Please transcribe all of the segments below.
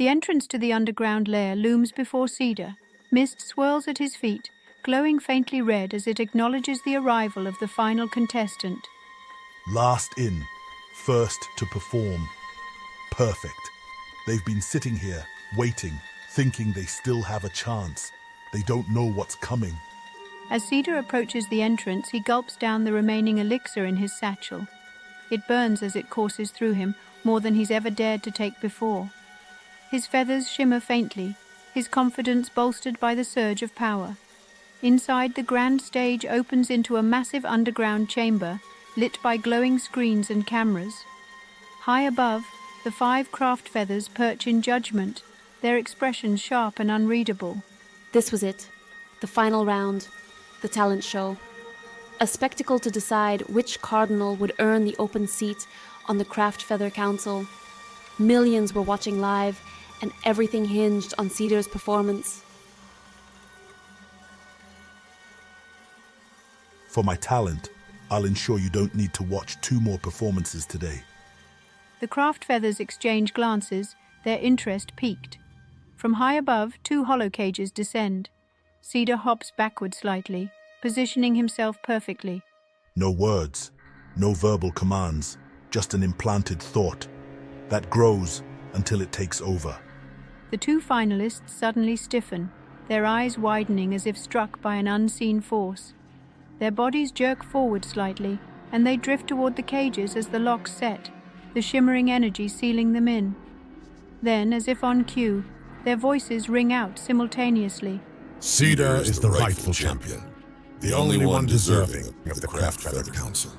The entrance to the underground lair looms before Cedar. Mist swirls at his feet, glowing faintly red as it acknowledges the arrival of the final contestant. Last in, first to perform. Perfect. They've been sitting here, waiting, thinking they still have a chance. They don't know what's coming. As Cedar approaches the entrance, he gulps down the remaining elixir in his satchel. It burns as it courses through him, more than he's ever dared to take before. His feathers shimmer faintly, his confidence bolstered by the surge of power. Inside, the grand stage opens into a massive underground chamber, lit by glowing screens and cameras. High above, the 5 craft feathers perch in judgment, their expressions sharp and unreadable. This was it. The final round. The talent show. A spectacle to decide which cardinal would earn the open seat on the Craft Feather Council. Millions were watching live, and everything hinged on Cedar's performance. For my talent, I'll ensure you don't need to watch 2 more performances today. The craft feathers exchange glances, their interest piqued. From high above, 2 hollow cages descend. Cedar hops backward slightly, positioning himself perfectly. No words, no verbal commands, just an implanted thought that grows until it takes over. The 2 finalists suddenly stiffen, their eyes widening as if struck by an unseen force. Their bodies jerk forward slightly, and they drift toward the cages as the locks set, the shimmering energy sealing them in. Then, as if on cue, their voices ring out simultaneously. Cedar is the rightful champion, the only one deserving of the Craft Feather Council.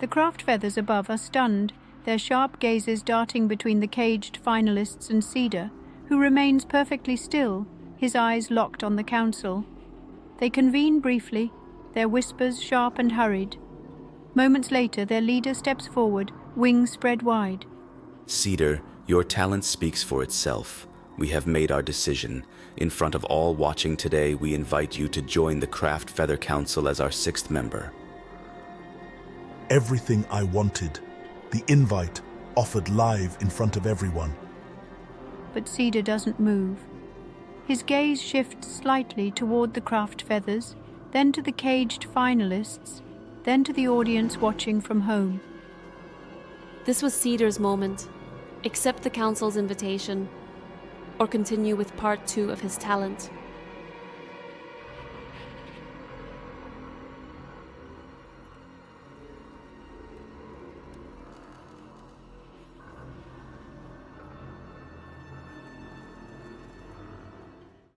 The craft feathers above are stunned, their sharp gazes darting between the caged finalists and Cedar, who remains perfectly still, his eyes locked on the council. They convene briefly, their whispers sharp and hurried. Moments later, their leader steps forward, wings spread wide. Cedar, your talent speaks for itself. We have made our decision. In front of all watching today, we invite you to join the Craft Feather Council as our 6th member. Everything I wanted. The invite, offered live in front of everyone. But Cedar doesn't move. His gaze shifts slightly toward the craft feathers, then to the caged finalists, then to the audience watching from home. This was Cedar's moment. Accept the council's invitation, or continue with part 2 of his talent.